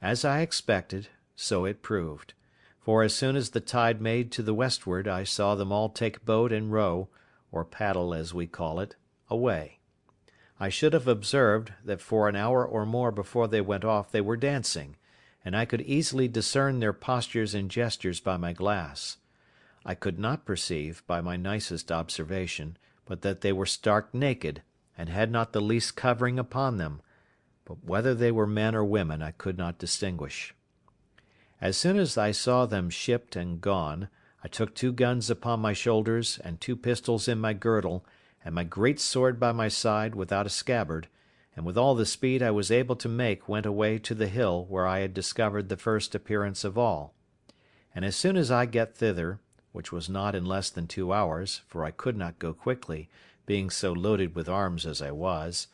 As I expected, so it proved; for as soon as the tide made to the westward I saw them all take boat and row, or paddle as we call it, away. I should have observed, that for an hour or more before they went off they were dancing, and I could easily discern their postures and gestures by my glass. I could not perceive, by my nicest observation, but that they were stark naked, and had not the least covering upon them; but whether they were men or women I could not distinguish. As soon as I saw them shipped and gone, I took 2 guns upon my shoulders, and 2 pistols in my girdle, and my great sword by my side without a scabbard, and with all the speed I was able to make went away to the hill where I had discovered the first appearance of all. And as soon as I get thither, which was not in less than 2 hours, for I could not go quickly, being so loaded with arms as I was,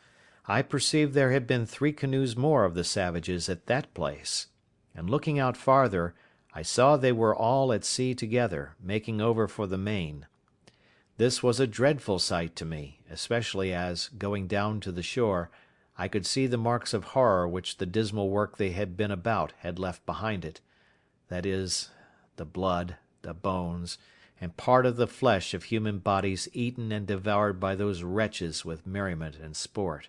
I perceived there had been 3 canoes more of the savages at that place; and looking out farther, I saw they were all at sea together, making over for the main. This was a dreadful sight to me, especially as, going down to the shore, I could see the marks of horror which the dismal work they had been about had left behind it; that is, the blood, the bones, and part of the flesh of human bodies eaten and devoured by those wretches with merriment and sport.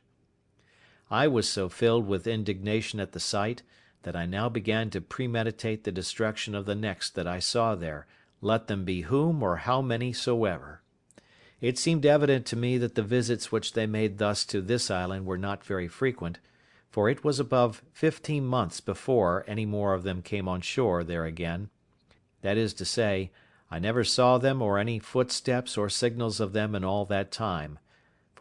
I was so filled with indignation at the sight, that I now began to premeditate the destruction of the next that I saw there, let them be whom or how many soever. It seemed evident to me that the visits which they made thus to this island were not very frequent, for it was above 15 months before any more of them came on shore there again; that is to say, I never saw them or any footsteps or signals of them in all that time;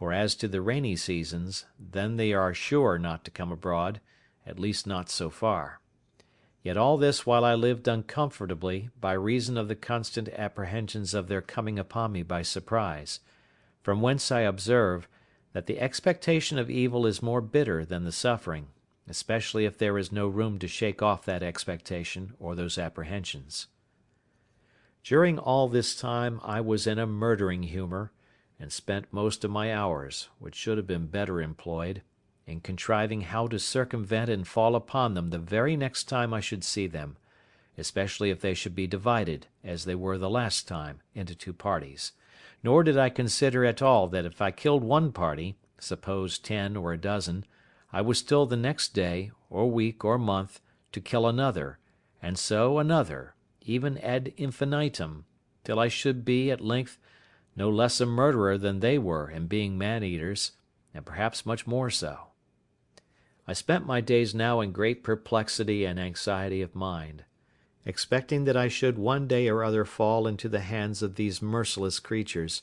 for as to the rainy seasons, then they are sure not to come abroad, at least not so far. Yet all this while I lived uncomfortably, by reason of the constant apprehensions of their coming upon me by surprise; from whence I observe, that the expectation of evil is more bitter than the suffering, especially if there is no room to shake off that expectation or those apprehensions. During all this time I was in a murdering humour, and spent most of my hours, which should have been better employed, in contriving how to circumvent and fall upon them the very next time I should see them, especially if they should be divided, as they were the last time, into 2 parties; nor did I consider at all that if I killed one party, suppose 10 or a dozen, I was still the next day, or week, or month, to kill another, and so another, even ad infinitum, till I should be, at length, no less a murderer than they were in being man-eaters, and perhaps much more so. I spent my days now in great perplexity and anxiety of mind, expecting that I should one day or other fall into the hands of these merciless creatures,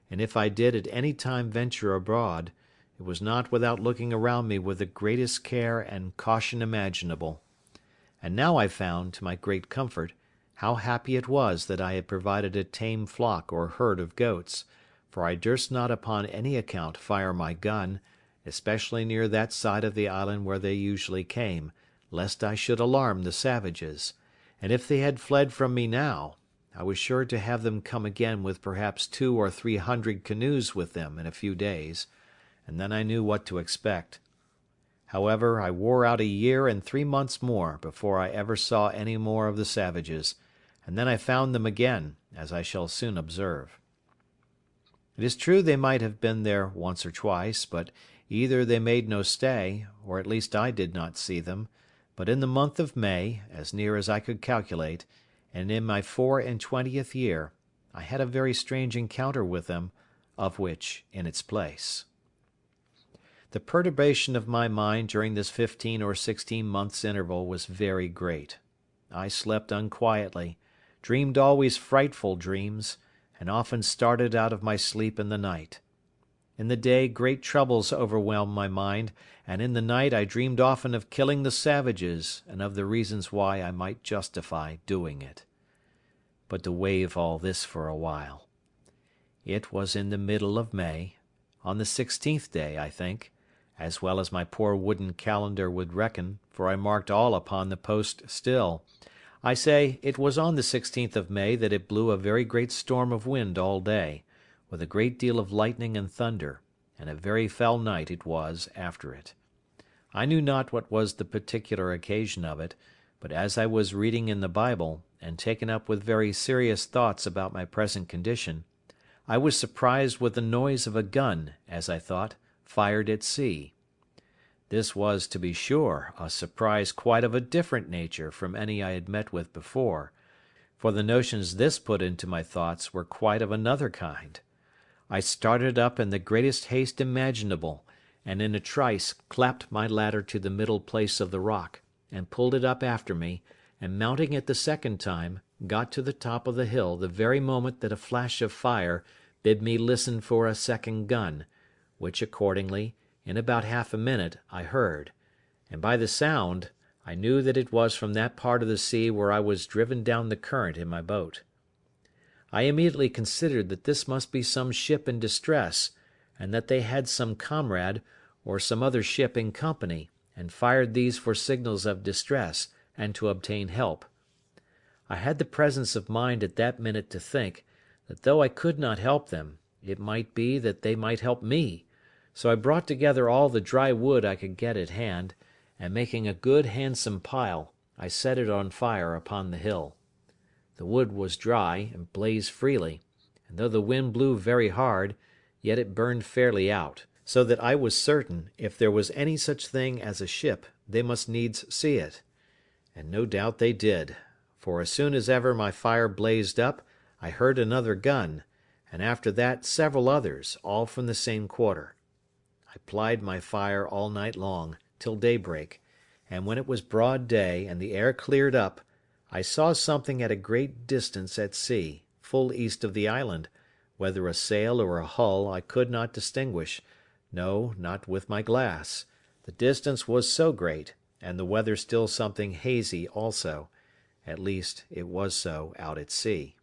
and if I did at any time venture abroad, it was not without looking around me with the greatest care and caution imaginable. And now I found, to my great comfort, how happy it was that I had provided a tame flock or herd of goats, for I durst not upon any account fire my gun, especially near that side of the island where they usually came, lest I should alarm the savages; and if they had fled from me now, I was sure to have them come again with perhaps 200 or 300 canoes with them in a few days, and then I knew what to expect. However, I wore out a year and 3 months more before I ever saw any more of the savages, and then I found them again, as I shall soon observe. It is true they might have been there once or twice, but either they made no stay, or at least I did not see them; but in the month of May, as near as I could calculate, and in my 24th year, I had a very strange encounter with them, of which in its place. The perturbation of my mind during this 15 or 16 months' interval was very great. I slept unquietly, dreamed always frightful dreams, and often started out of my sleep in the night. In the day great troubles overwhelmed my mind, and in the night I dreamed often of killing the savages, and of the reasons why I might justify doing it. But to waive all this for a while. It was in the middle of May, on the 16th day, I think, as well as my poor wooden calendar would reckon, for I marked all upon the post still. I say, it was on the 16th of May that it blew a very great storm of wind all day, with a great deal of lightning and thunder, and a very foul night it was after it. I knew not what was the particular occasion of it, but as I was reading in the Bible, and taken up with very serious thoughts about my present condition, I was surprised with the noise of a gun, as I thought, fired at sea. This was, to be sure, a surprise quite of a different nature from any I had met with before, for the notions this put into my thoughts were quite of another kind. I started up in the greatest haste imaginable, and in a trice clapped my ladder to the middle place of the rock, and pulled it up after me, and mounting it the second time, got to the top of the hill the very moment that a flash of fire bid me listen for a second gun, which accordingly, in about half a minute, I heard, and by the sound I knew that it was from that part of the sea where I was driven down the current in my boat. I immediately considered that this must be some ship in distress, and that they had some comrade or some other ship in company, and fired these for signals of distress, and to obtain help. I had the presence of mind at that minute to think, that though I could not help them, it might be that they might help me, so I brought together all the dry wood I could get at hand, and making a good handsome pile, I set it on fire upon the hill. The wood was dry, and blazed freely, and though the wind blew very hard, yet it burned fairly out, so that I was certain, if there was any such thing as a ship, they must needs see it. And no doubt they did, for as soon as ever my fire blazed up, I heard another gun, and after that several others, all from the same quarter. I plied my fire all night long, till daybreak, and when it was broad day, and the air cleared up, I saw something at a great distance at sea, full east of the island, whether a sail or a hull I could not distinguish, no, not with my glass, the distance was so great, and the weather still something hazy also, at least it was so out at sea.